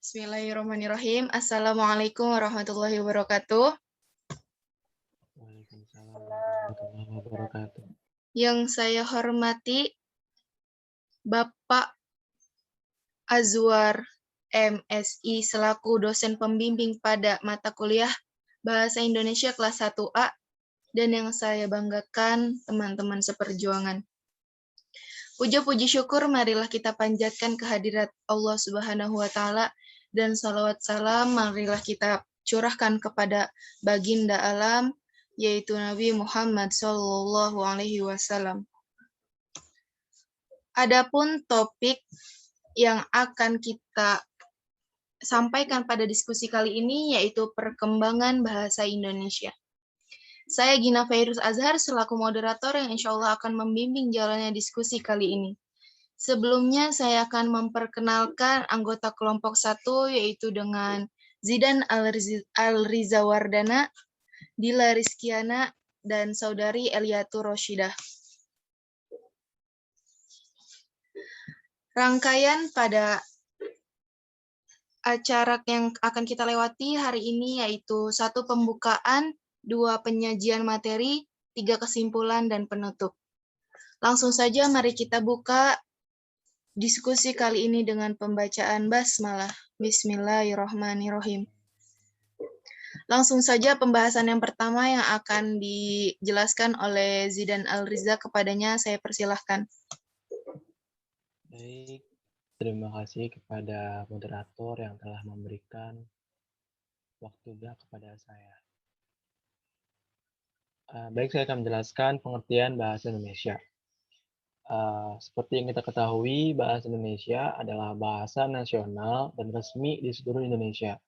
Bismillahirrahmanirrahim. Assalamualaikum warahmatullahi wabarakatuh. Waalaikumsalam warahmatullahi wabarakatuh. Yang saya hormati Bapak Azwar MSI selaku dosen pembimbing pada mata kuliah Bahasa Indonesia kelas 1A dan yang saya banggakan teman-teman seperjuangan. Puja-puji syukur marilah kita panjatkan kehadirat Allah Subhanahu wa taala dan salawat salam marilah kita curahkan kepada baginda alam yaitu Nabi Muhammad Shallallahu alaihi wasallam. Adapun topik yang akan kita sampaikan pada diskusi kali ini yaitu perkembangan bahasa Indonesia. Saya Gina Fairuz Azhar selaku moderator yang insya Allah akan membimbing jalannya diskusi kali ini. Sebelumnya saya akan memperkenalkan anggota kelompok 1 yaitu dengan Zidan Al-Rizawardana, Dila Rizkiana, dan Saudari Eliatur Roshidah. Rangkaian pada acara yang akan kita lewati hari ini yaitu 1 pembukaan, 2 penyajian materi, 3 kesimpulan, dan penutup. Langsung saja mari kita buka diskusi kali ini dengan pembacaan basmalah. Bismillahirrahmanirrahim. Langsung saja pembahasan yang pertama yang akan dijelaskan oleh Zidan Al-Riza kepadanya, saya persilahkan. Baik, terima kasih kepada moderator yang telah memberikan waktunya kepada saya. Baik, saya akan menjelaskan pengertian bahasa Indonesia. Seperti yang kita ketahui, bahasa Indonesia adalah bahasa nasional dan resmi di seluruh Indonesia.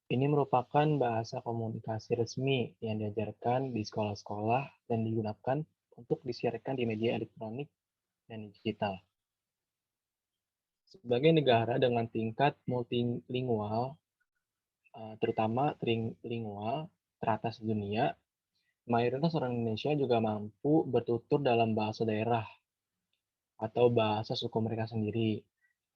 Ini merupakan bahasa komunikasi resmi yang diajarkan di sekolah-sekolah dan digunakan untuk disiarkan di media elektronik dan digital. Sebagai negara dengan tingkat multilingual, terutama trilingual teratas dunia, mayoritas orang Indonesia juga mampu bertutur dalam bahasa daerah atau bahasa suku mereka sendiri.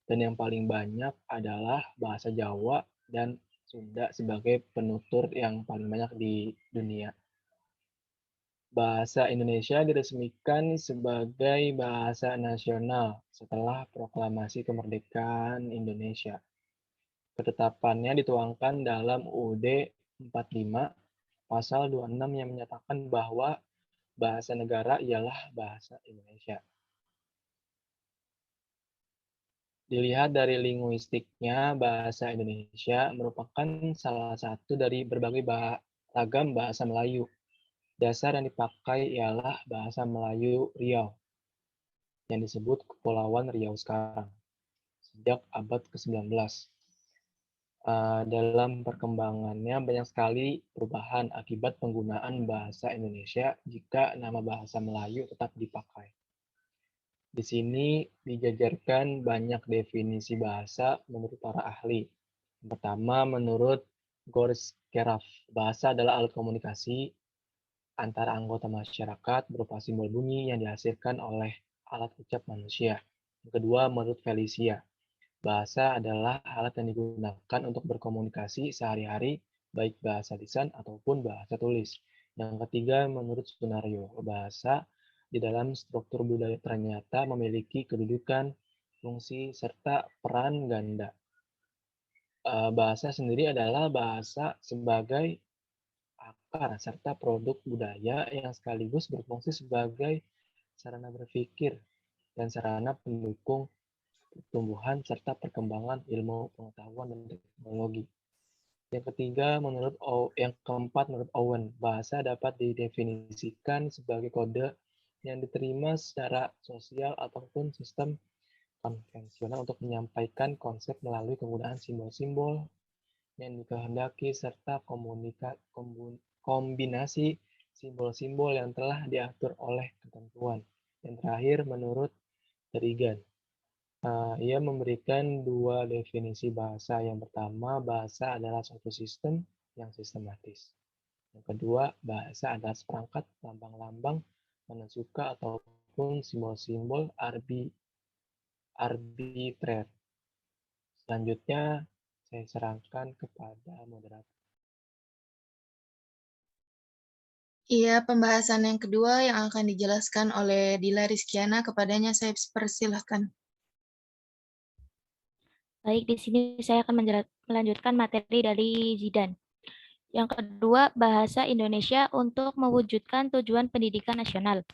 Dan yang paling banyak adalah bahasa Jawa dan Sunda sebagai penutur yang paling banyak di dunia. Bahasa Indonesia diresmikan sebagai bahasa nasional setelah proklamasi kemerdekaan Indonesia. Ketetapannya dituangkan dalam UUD 45 pasal 26 yang menyatakan bahwa bahasa negara ialah bahasa Indonesia. Dilihat dari linguistiknya, bahasa Indonesia merupakan salah satu dari berbagai ragam bahasa Melayu. Dasar yang dipakai ialah bahasa Melayu Riau, yang disebut Kepulauan Riau sekarang, sejak abad ke-19. Dalam perkembangannya banyak sekali perubahan akibat penggunaan bahasa Indonesia jika nama bahasa Melayu tetap dipakai. Di sini dijajarkan banyak definisi bahasa menurut para ahli. Pertama, menurut Goris Keraf, bahasa adalah alat komunikasi antara anggota masyarakat berupa simbol bunyi yang dihasilkan oleh alat ucap manusia. Yang kedua, menurut Felicia, bahasa adalah alat yang digunakan untuk berkomunikasi sehari-hari, baik bahasa lisan ataupun bahasa tulis. Yang ketiga, menurut Sunario, bahasa di dalam struktur budaya ternyata memiliki kedudukan, fungsi, serta peran ganda. Bahasa sendiri adalah bahasa sebagai akar serta produk budaya yang sekaligus berfungsi sebagai sarana berpikir dan sarana pendukung pertumbuhan serta perkembangan ilmu pengetahuan dan teknologi. Yang keempat, menurut Owen, bahasa dapat didefinisikan sebagai kode yang diterima secara sosial ataupun sistem konvensional untuk menyampaikan konsep melalui penggunaan simbol-simbol yang dikehendaki serta kombinasi simbol-simbol yang telah diatur oleh ketentuan. Yang terakhir, menurut Trigan, ia memberikan 2 definisi bahasa. Yang pertama, bahasa adalah suatu sistem yang sistematis. Yang kedua, bahasa adalah seperangkat lambang-lambang, tanda suka ataupun simbol-simbol arbitrer. Selanjutnya, Saya serahkan kepada moderator. Iya, pembahasan yang kedua yang akan dijelaskan oleh Dila Rizkiana, kepadanya saya persilahkan. Baik, di sini saya akan melanjutkan materi dari Zidan. Yang kedua, bahasa Indonesia untuk mewujudkan tujuan pendidikan nasional.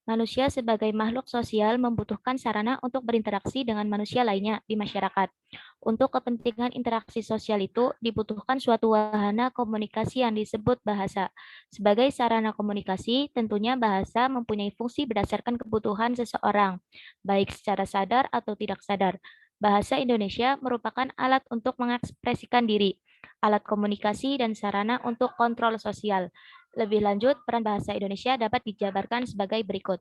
Manusia sebagai makhluk sosial membutuhkan sarana untuk berinteraksi dengan manusia lainnya di masyarakat. Untuk kepentingan interaksi sosial itu dibutuhkan suatu wahana komunikasi yang disebut bahasa. Sebagai sarana komunikasi, tentunya bahasa mempunyai fungsi berdasarkan kebutuhan seseorang, baik secara sadar atau tidak sadar. Bahasa Indonesia merupakan alat untuk mengekspresikan diri, alat komunikasi dan sarana untuk kontrol sosial. Lebih lanjut, peran bahasa Indonesia dapat dijabarkan sebagai berikut.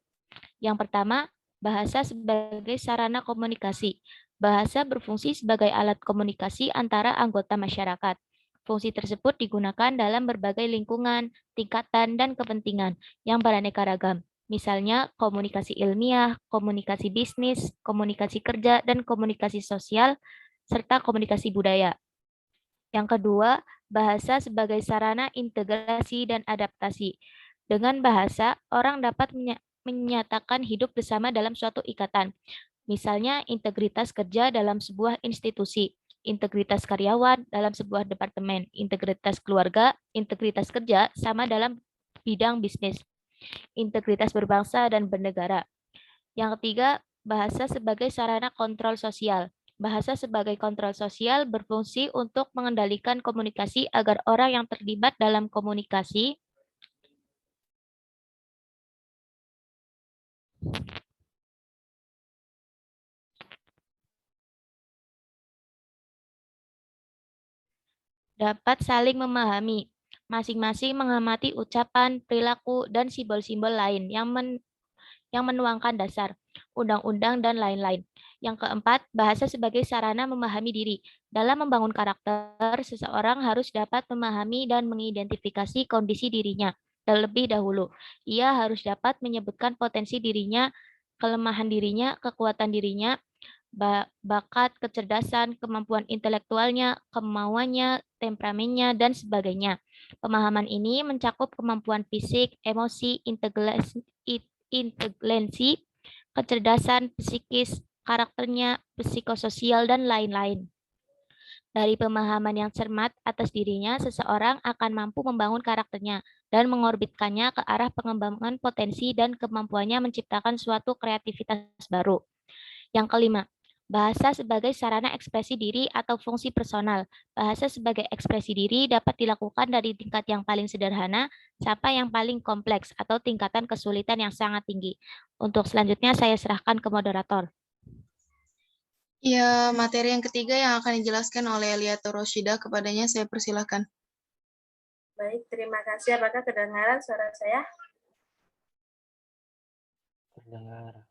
Yang pertama, bahasa sebagai sarana komunikasi. Bahasa berfungsi sebagai alat komunikasi antara anggota masyarakat. Fungsi tersebut digunakan dalam berbagai lingkungan, tingkatan, dan kepentingan yang beraneka ragam. Misalnya komunikasi ilmiah, komunikasi bisnis, komunikasi kerja, dan komunikasi sosial, serta komunikasi budaya. Yang kedua, bahasa sebagai sarana integrasi dan adaptasi. Dengan bahasa, orang dapat menyatakan hidup bersama dalam suatu ikatan. Misalnya, integritas kerja dalam sebuah institusi, integritas karyawan dalam sebuah departemen, integritas keluarga, integritas kerja sama dalam bidang bisnis, integritas berbangsa dan bernegara. Yang ketiga, bahasa sebagai sarana kontrol sosial. Bahasa sebagai kontrol sosial berfungsi untuk mengendalikan komunikasi agar orang yang terlibat dalam komunikasi dapat saling memahami, masing-masing mengamati ucapan, perilaku, dan simbol-simbol lain yang menuangkan dasar, undang-undang, dan lain-lain. Yang keempat, bahasa sebagai sarana memahami diri. Dalam membangun karakter, seseorang harus dapat memahami dan mengidentifikasi kondisi dirinya terlebih dahulu. Ia harus dapat menyebutkan potensi dirinya, kelemahan dirinya, kekuatan dirinya, bakat, kecerdasan, kemampuan intelektualnya, kemauannya, temperamennya, dan sebagainya. Pemahaman ini mencakup kemampuan fisik, emosi, inteligensi, kecerdasan psikis, karakternya, psikososial, dan lain-lain. Dari pemahaman yang cermat atas dirinya, seseorang akan mampu membangun karakternya dan mengorbitkannya ke arah pengembangan potensi dan kemampuannya menciptakan suatu kreativitas baru. Yang kelima, bahasa sebagai sarana ekspresi diri atau fungsi personal. Bahasa sebagai ekspresi diri dapat dilakukan dari tingkat yang paling sederhana sampai yang paling kompleks atau tingkatan kesulitan yang sangat tinggi. Untuk selanjutnya saya serahkan ke moderator. Ya, materi yang ketiga yang akan dijelaskan oleh Liato Roshida, kepadanya saya persilahkan. Baik, terima kasih. Apakah kedengaran suara saya? Terdengar.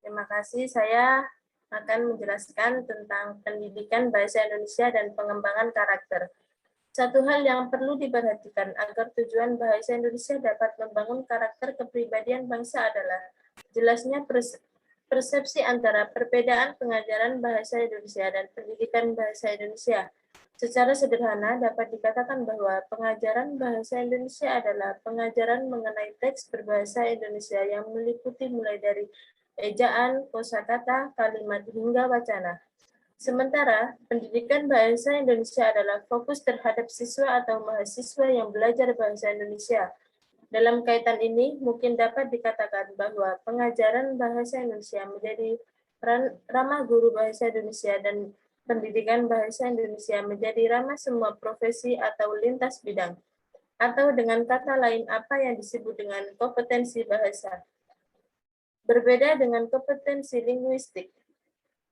Terima kasih. Saya akan menjelaskan tentang pendidikan bahasa Indonesia dan pengembangan karakter. Satu hal yang perlu diperhatikan agar tujuan bahasa Indonesia dapat membangun karakter kepribadian bangsa adalah jelasnya persepsi antara perbedaan pengajaran bahasa Indonesia dan pendidikan bahasa Indonesia. Secara sederhana dapat dikatakan bahwa pengajaran bahasa Indonesia adalah pengajaran mengenai teks berbahasa Indonesia yang meliputi mulai dari ejaan, kosakata, kalimat, hingga wacana. Sementara, pendidikan bahasa Indonesia adalah fokus terhadap siswa atau mahasiswa yang belajar bahasa Indonesia. Dalam kaitan ini, mungkin dapat dikatakan bahwa pengajaran bahasa Indonesia menjadi ramah guru bahasa Indonesia dan pendidikan bahasa Indonesia menjadi ramah semua profesi atau lintas bidang. Atau dengan kata lain, apa yang disebut dengan kompetensi bahasa. Berbeda dengan kompetensi linguistik,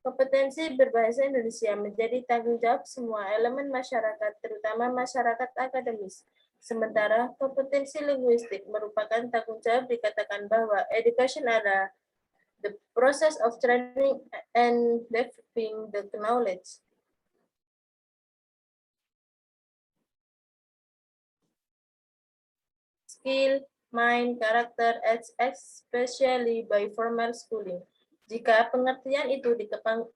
kompetensi berbahasa Indonesia menjadi tanggung jawab semua elemen masyarakat, terutama masyarakat akademis. Sementara kompetensi linguistik merupakan tanggung jawab dikatakan bahwa education adalah the process of training and developing the knowledge. Skill, mind, character, especially by formal schooling. Jika pengertian itu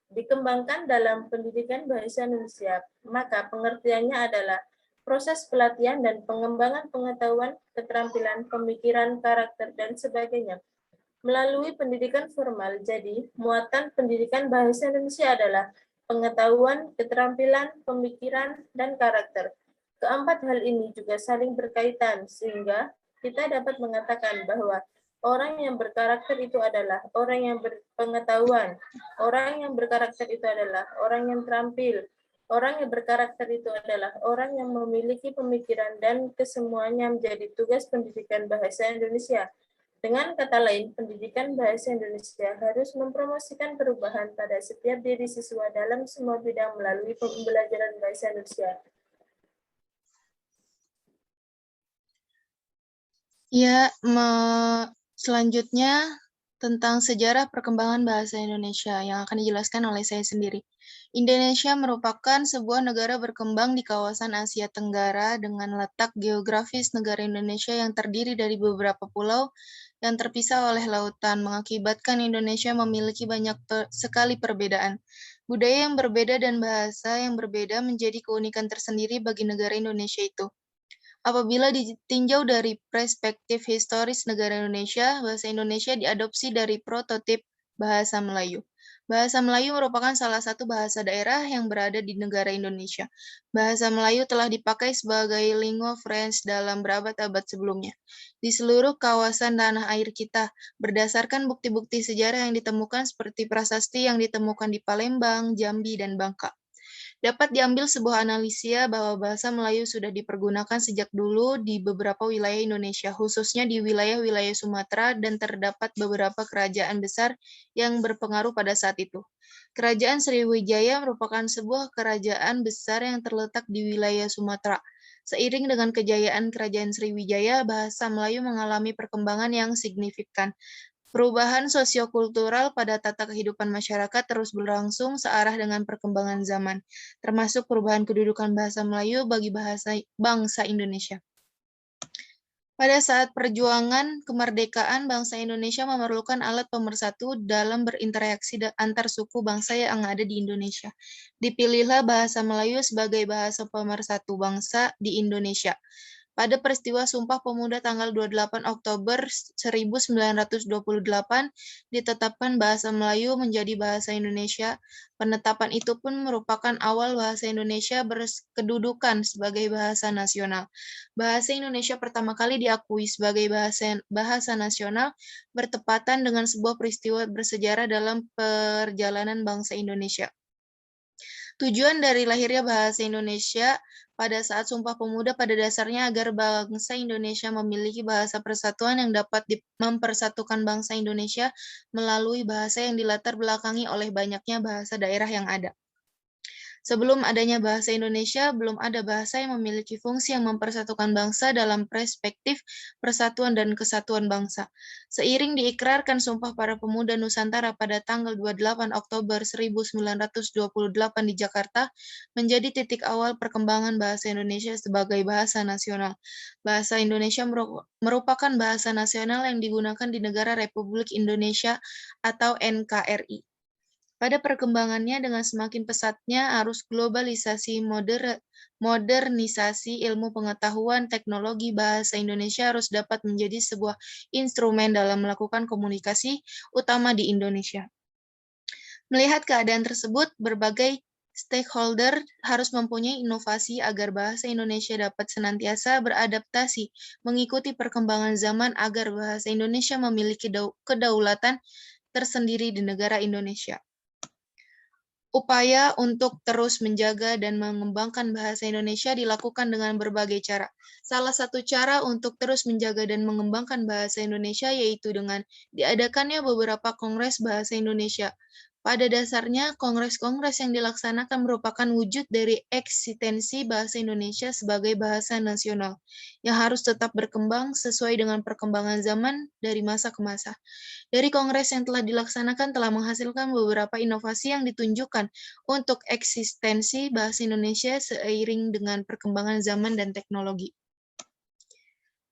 dikembangkan dalam pendidikan bahasa Indonesia, maka pengertiannya adalah proses pelatihan dan pengembangan pengetahuan, keterampilan, pemikiran, karakter, dan sebagainya melalui pendidikan formal. Jadi, muatan pendidikan bahasa Indonesia adalah pengetahuan, keterampilan, pemikiran, dan karakter. Keempat hal ini juga saling berkaitan, sehingga kita dapat mengatakan bahwa orang yang berkarakter itu adalah orang yang berpengetahuan, orang yang berkarakter itu adalah orang yang terampil, orang yang berkarakter itu adalah orang yang memiliki pemikiran, dan kesemuanya menjadi tugas pendidikan bahasa Indonesia. Dengan kata lain, pendidikan bahasa Indonesia harus mempromosikan perubahan pada setiap diri siswa dalam semua bidang melalui pembelajaran bahasa Indonesia. Ya, selanjutnya tentang sejarah perkembangan bahasa Indonesia yang akan dijelaskan oleh saya sendiri. Indonesia merupakan sebuah negara berkembang di kawasan Asia Tenggara dengan letak geografis negara Indonesia yang terdiri dari beberapa pulau yang terpisah oleh lautan, mengakibatkan Indonesia memiliki banyak sekali perbedaan. Budaya yang berbeda dan bahasa yang berbeda menjadi keunikan tersendiri bagi negara Indonesia itu. Apabila ditinjau dari perspektif historis negara Indonesia, bahasa Indonesia diadopsi dari prototip bahasa Melayu. Bahasa Melayu merupakan salah satu bahasa daerah yang berada di negara Indonesia. Bahasa Melayu telah dipakai sebagai lingua franca dalam berabad-abad sebelumnya di seluruh kawasan tanah air kita, berdasarkan bukti-bukti sejarah yang ditemukan seperti prasasti yang ditemukan di Palembang, Jambi, dan Bangka. Dapat diambil sebuah analisa bahwa bahasa Melayu sudah dipergunakan sejak dulu di beberapa wilayah Indonesia, khususnya di wilayah-wilayah Sumatera, dan terdapat beberapa kerajaan besar yang berpengaruh pada saat itu. Kerajaan Sriwijaya merupakan sebuah kerajaan besar yang terletak di wilayah Sumatera. Seiring dengan kejayaan Kerajaan Sriwijaya, bahasa Melayu mengalami perkembangan yang signifikan. Perubahan sosiokultural pada tata kehidupan masyarakat terus berlangsung searah dengan perkembangan zaman, termasuk perubahan kedudukan bahasa Melayu bagi bangsa Indonesia. Pada saat perjuangan kemerdekaan, bangsa Indonesia memerlukan alat pemersatu dalam berinteraksi antar suku bangsa yang ada di Indonesia. Dipilihlah bahasa Melayu sebagai bahasa pemersatu bangsa di Indonesia. Pada peristiwa Sumpah Pemuda tanggal 28 Oktober 1928, ditetapkan bahasa Melayu menjadi bahasa Indonesia. Penetapan itu pun merupakan awal bahasa Indonesia berkedudukan sebagai bahasa nasional. Bahasa Indonesia pertama kali diakui sebagai bahasa nasional bertepatan dengan sebuah peristiwa bersejarah dalam perjalanan bangsa Indonesia. Tujuan dari lahirnya bahasa Indonesia pada saat Sumpah Pemuda pada dasarnya agar bangsa Indonesia memiliki bahasa persatuan yang dapat mempersatukan bangsa Indonesia melalui bahasa yang dilatar belakangi oleh banyaknya bahasa daerah yang ada. Sebelum adanya bahasa Indonesia, belum ada bahasa yang memiliki fungsi yang mempersatukan bangsa dalam perspektif persatuan dan kesatuan bangsa. Seiring diikrarkan Sumpah Para Pemuda Nusantara pada tanggal 28 Oktober 1928 di Jakarta, menjadi titik awal perkembangan bahasa Indonesia sebagai bahasa nasional. Bahasa Indonesia merupakan bahasa nasional yang digunakan di negara Republik Indonesia atau NKRI. Pada perkembangannya dengan semakin pesatnya arus globalisasi modernisasi ilmu pengetahuan teknologi, bahasa Indonesia harus dapat menjadi sebuah instrumen dalam melakukan komunikasi utama di Indonesia. Melihat keadaan tersebut, berbagai stakeholder harus mempunyai inovasi agar bahasa Indonesia dapat senantiasa beradaptasi, mengikuti perkembangan zaman agar bahasa Indonesia memiliki kedaulatan tersendiri di negara Indonesia. Upaya untuk terus menjaga dan mengembangkan bahasa Indonesia dilakukan dengan berbagai cara. Salah satu cara untuk terus menjaga dan mengembangkan bahasa Indonesia yaitu dengan diadakannya beberapa kongres bahasa Indonesia. Pada dasarnya, kongres-kongres yang dilaksanakan merupakan wujud dari eksistensi bahasa Indonesia sebagai bahasa nasional, yang harus tetap berkembang sesuai dengan perkembangan zaman dari masa ke masa. Dari kongres yang telah dilaksanakan telah menghasilkan beberapa inovasi yang ditunjukkan untuk eksistensi bahasa Indonesia seiring dengan perkembangan zaman dan teknologi.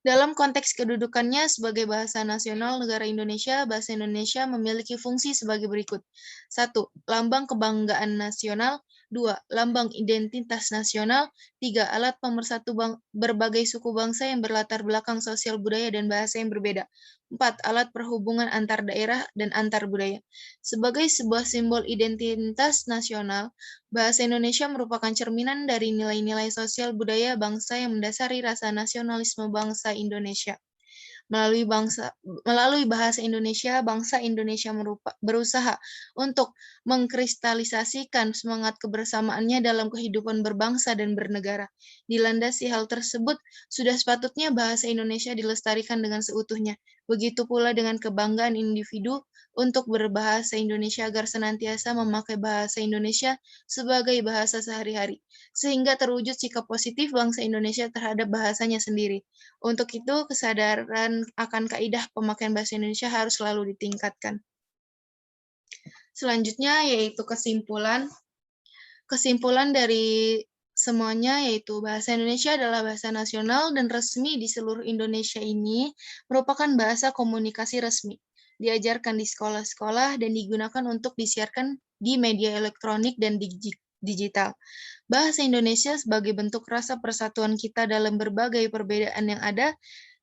Dalam konteks kedudukannya sebagai bahasa nasional negara Indonesia, bahasa Indonesia memiliki fungsi sebagai berikut. 1. Lambang kebanggaan nasional. 2. Lambang identitas nasional. 3. Alat pemersatu berbagai suku bangsa yang berlatar belakang sosial budaya dan bahasa yang berbeda. 4. Alat perhubungan antar daerah dan antar budaya. Sebagai sebuah simbol identitas nasional, bahasa Indonesia merupakan cerminan dari nilai-nilai sosial budaya bangsa yang mendasari rasa nasionalisme bangsa Indonesia. Melalui bahasa Indonesia, bangsa Indonesia berusaha untuk mengkristalisasikan semangat kebersamaannya dalam kehidupan berbangsa dan bernegara. Dilandasi hal tersebut, sudah sepatutnya bahasa Indonesia dilestarikan dengan seutuhnya. Begitu pula dengan kebanggaan individu untuk berbahasa Indonesia agar senantiasa memakai bahasa Indonesia sebagai bahasa sehari-hari, sehingga terwujud sikap positif bangsa Indonesia terhadap bahasanya sendiri. Untuk itu, kesadaran akan kaidah pemakaian bahasa Indonesia harus selalu ditingkatkan. Selanjutnya yaitu kesimpulan. Kesimpulan dari semuanya yaitu bahasa Indonesia adalah bahasa nasional dan resmi di seluruh Indonesia ini merupakan bahasa komunikasi resmi. Diajarkan di sekolah-sekolah dan digunakan untuk disiarkan di media elektronik dan digital. Bahasa Indonesia sebagai bentuk rasa persatuan kita dalam berbagai perbedaan yang ada.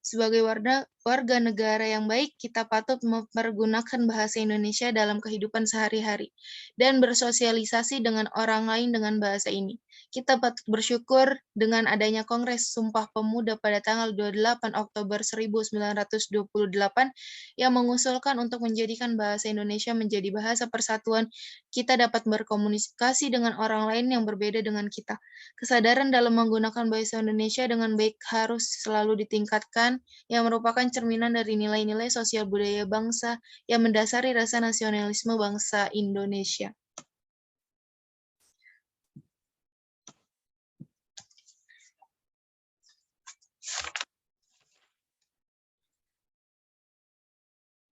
Sebagai warga negara yang baik, kita patut mempergunakan bahasa Indonesia dalam kehidupan sehari-hari dan bersosialisasi dengan orang lain dengan bahasa ini. Kita patut bersyukur dengan adanya Kongres Sumpah Pemuda pada tanggal 28 Oktober 1928 yang mengusulkan untuk menjadikan bahasa Indonesia menjadi bahasa persatuan. Kita dapat berkomunikasi dengan orang lain yang berbeda dengan kita. Kesadaran dalam menggunakan bahasa Indonesia dengan baik harus selalu ditingkatkan, yang merupakan cerminan dari nilai-nilai sosial budaya bangsa yang mendasari rasa nasionalisme bangsa Indonesia.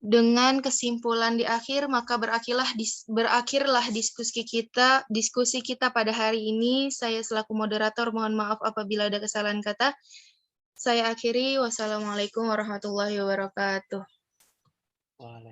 Dengan kesimpulan di akhir, maka berakhirlah diskusi kita pada hari ini. Saya selaku moderator mohon maaf apabila ada kesalahan kata. Saya akhiri. Wassalamualaikum warahmatullahi wabarakatuh. Waalaikumsalam.